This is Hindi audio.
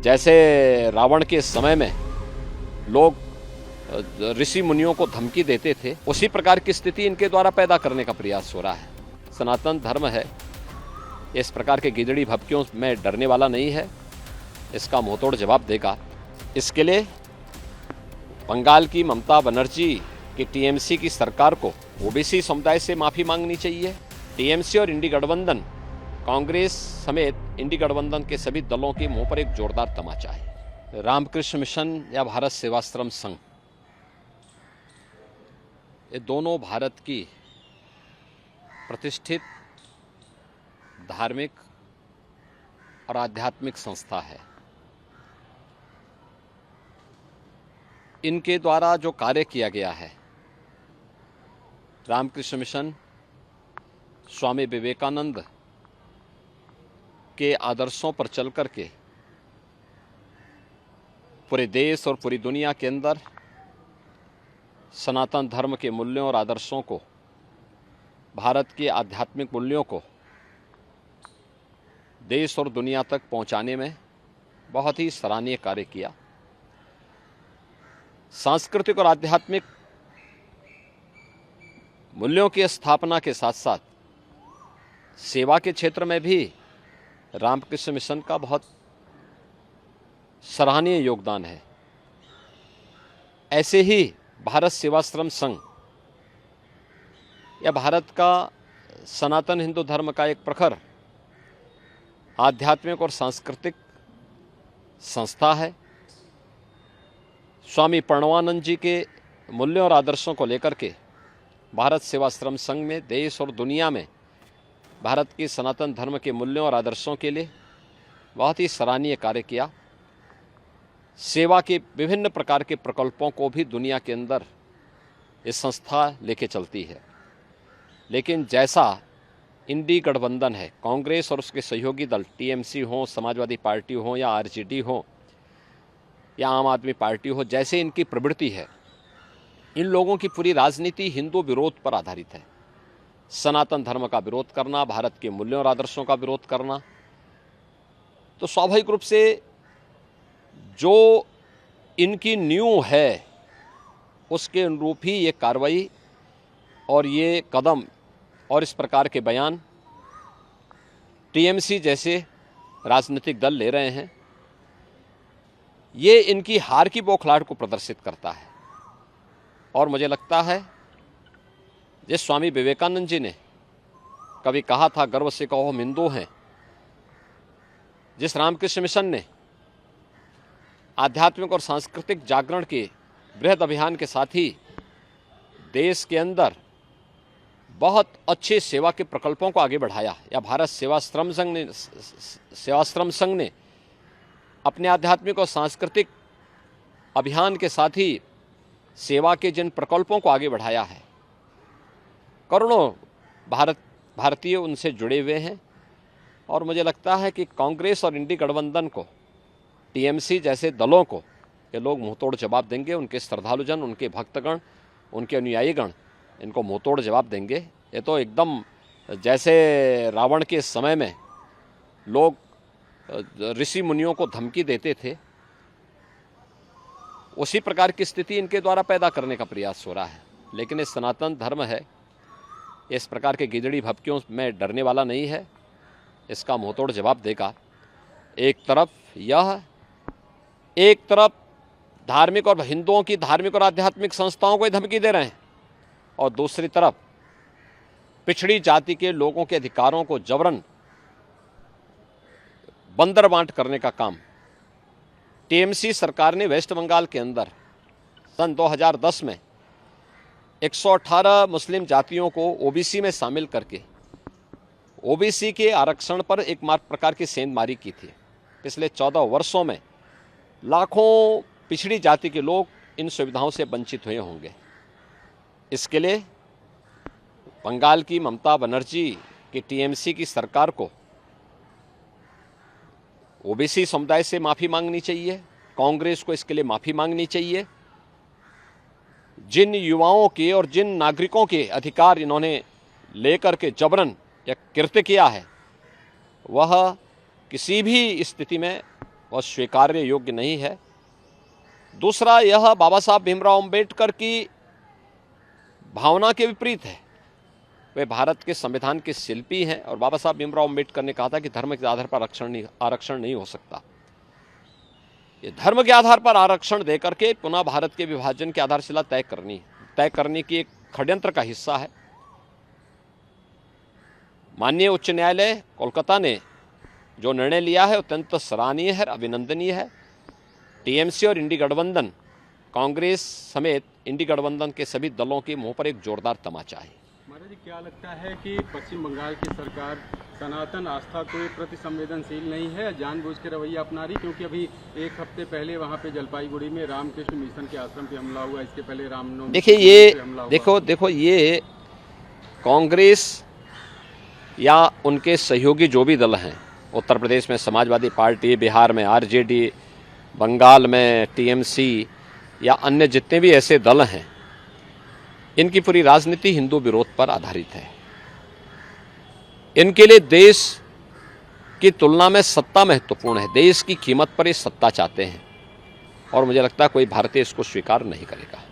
जैसे रावण के समय में लोग ऋषि मुनियों को धमकी देते थे, उसी प्रकार की स्थिति इनके द्वारा पैदा करने का प्रयास हो रहा है। सनातन धर्म है, इस प्रकार के गिदड़ी भभकियों में डरने वाला नहीं है, इसका मुंहतोड़ जवाब देगा। इसके लिए बंगाल की ममता बनर्जी की टीएमसी की सरकार को ओबीसी समुदाय से माफ़ी मांगनी चाहिए। टीएमसी और इंडी गठबंधन, कांग्रेस समेत इंडी गठबंधन के सभी दलों के मुंह पर एक जोरदार तमाचा है। रामकृष्ण मिशन या भारत सेवाश्रम संघ, ये दोनों भारत की प्रतिष्ठित धार्मिक और आध्यात्मिक संस्था है। इनके द्वारा जो कार्य किया गया है, रामकृष्ण मिशन स्वामी विवेकानंद के आदर्शों पर चल कर के पूरे देश और पूरी दुनिया के अंदर सनातन धर्म के मूल्यों और आदर्शों को, भारत के आध्यात्मिक मूल्यों को देश और दुनिया तक पहुंचाने में बहुत ही सराहनीय कार्य किया। सांस्कृतिक और आध्यात्मिक मूल्यों की स्थापना के साथ साथ सेवा के क्षेत्र में भी रामकृष्ण मिशन का बहुत सराहनीय योगदान है। ऐसे ही भारत सेवाश्रम संघ या भारत का सनातन हिंदू धर्म का एक प्रखर आध्यात्मिक और सांस्कृतिक संस्था है। स्वामी प्रणवानंद जी के मूल्यों और आदर्शों को लेकर के भारत सेवाश्रम संघ में देश और दुनिया में भारत के सनातन धर्म के मूल्यों और आदर्शों के लिए बहुत ही सराहनीय कार्य किया। सेवा के विभिन्न प्रकार के प्रकल्पों को भी दुनिया के अंदर ये संस्था लेके चलती है। लेकिन जैसा इंडी गठबंधन है, कांग्रेस और उसके सहयोगी दल टीएमसी हो, समाजवादी पार्टी हो या आरजेडी हो या आम आदमी पार्टी हो, जैसे इनकी प्रवृत्ति है, इन लोगों की पूरी राजनीति हिंदू विरोध पर आधारित है। सनातन धर्म का विरोध करना, भारत के मूल्यों और आदर्शों का विरोध करना, तो स्वाभाविक रूप से जो इनकी नींव है उसके अनुरूप ही ये कार्रवाई और ये कदम और इस प्रकार के बयान टीएमसी जैसे राजनीतिक दल ले रहे हैं। ये इनकी हार की बौखलाहट को प्रदर्शित करता है। और मुझे लगता है जिस स्वामी विवेकानंद जी ने कभी कहा था, गर्व से कहो हम हिंदू हैं, जिस रामकृष्ण मिशन ने आध्यात्मिक और सांस्कृतिक जागरण के बृहद अभियान के साथ ही देश के अंदर बहुत अच्छे सेवा के प्रकल्पों को आगे बढ़ाया, या भारत सेवाश्रम संघ ने अपने आध्यात्मिक और सांस्कृतिक अभियान के साथ ही सेवा के जिन प्रकल्पों को आगे बढ़ाया है, करोड़ों भारतीय उनसे जुड़े हुए हैं। और मुझे लगता है कि कांग्रेस और इंडी गठबंधन को, टीएमसी जैसे दलों को ये लोग मुंहतोड़ जवाब देंगे। उनके श्रद्धालुजन, उनके भक्तगण, उनके अनुयायीगण इनको मुंहतोड़ जवाब देंगे। ये तो एकदम जैसे रावण के समय में लोग ऋषि मुनियों को धमकी देते थे, उसी प्रकार की स्थिति इनके द्वारा पैदा करने का प्रयास हो रहा है। लेकिन ये सनातन धर्म है, इस प्रकार के गिदड़ी भभकियों में डरने वाला नहीं है, इसका मुंहतोड़ जवाब देगा। एक तरफ धार्मिक और हिंदुओं की धार्मिक और आध्यात्मिक संस्थाओं को धमकी दे रहे हैं, और दूसरी तरफ पिछड़ी जाति के लोगों के अधिकारों को जबरन बंदर बांट करने का काम टीएमसी सरकार ने वेस्ट बंगाल के अंदर सन 2010 में 118 मुस्लिम जातियों को ओबीसी में शामिल करके ओबीसी के आरक्षण पर एक प्रकार की सेंधमारी की थी। पिछले 14 वर्षों में लाखों पिछड़ी जाति के लोग इन सुविधाओं से वंचित हुए होंगे। इसके लिए बंगाल की ममता बनर्जी की टीएमसी की सरकार को ओबीसी समुदाय से माफ़ी मांगनी चाहिए, कांग्रेस को इसके लिए माफ़ी मांगनी चाहिए। जिन युवाओं के और जिन नागरिकों के अधिकार इन्होंने लेकर के जबरन या कृत्य किया है, वह किसी भी स्थिति में वह स्वीकार्य योग्य नहीं है। दूसरा, यह बाबा साहब भीमराव अंबेडकर की भावना के विपरीत है। वे भारत के संविधान के शिल्पी हैं और बाबा साहब भीमराव अंबेडकर ने कहा था कि धर्म के आधार पर आरक्षण नहीं हो सकता। ये धर्म के आधार पर आरक्षण देकर के पुनः भारत के विभाजन की आधारशिला तय करने की एक षड्यंत्र का हिस्सा है। माननीय उच्च न्यायालय कोलकाता ने जो निर्णय लिया है अत्यंत सराहनीय है, अभिनंदनीय है। टीएमसी और इंडी गठबंधन, कांग्रेस समेत इंडी गठबंधन के सभी दलों के मुंह पर एक जोरदार तमाचा है। महाराज जी, क्या लगता है कि पश्चिम बंगाल की सरकार सनातन आस्था के प्रति संवेदनशील नहीं है, जानबूझ के रवैया अपना रही? क्योंकि अभी एक हफ्ते पहले वहाँ पे जलपाईगुड़ी में रामकृष्ण मिशन के आश्रम पे हमला हुआ, इसके पहले रामनवमी देखिए ये कांग्रेस या उनके सहयोगी जो भी दल हैं, उत्तर प्रदेश में समाजवादी पार्टी, बिहार में आरजेडी, बंगाल में टीएमसी या अन्य जितने भी ऐसे दल हैं, इनकी पूरी राजनीति हिंदू विरोध पर आधारित है। इनके लिए देश की तुलना में सत्ता महत्वपूर्ण है। देश की कीमत पर ये सत्ता चाहते हैं और मुझे लगता है कोई भारतीय इसको स्वीकार नहीं करेगा।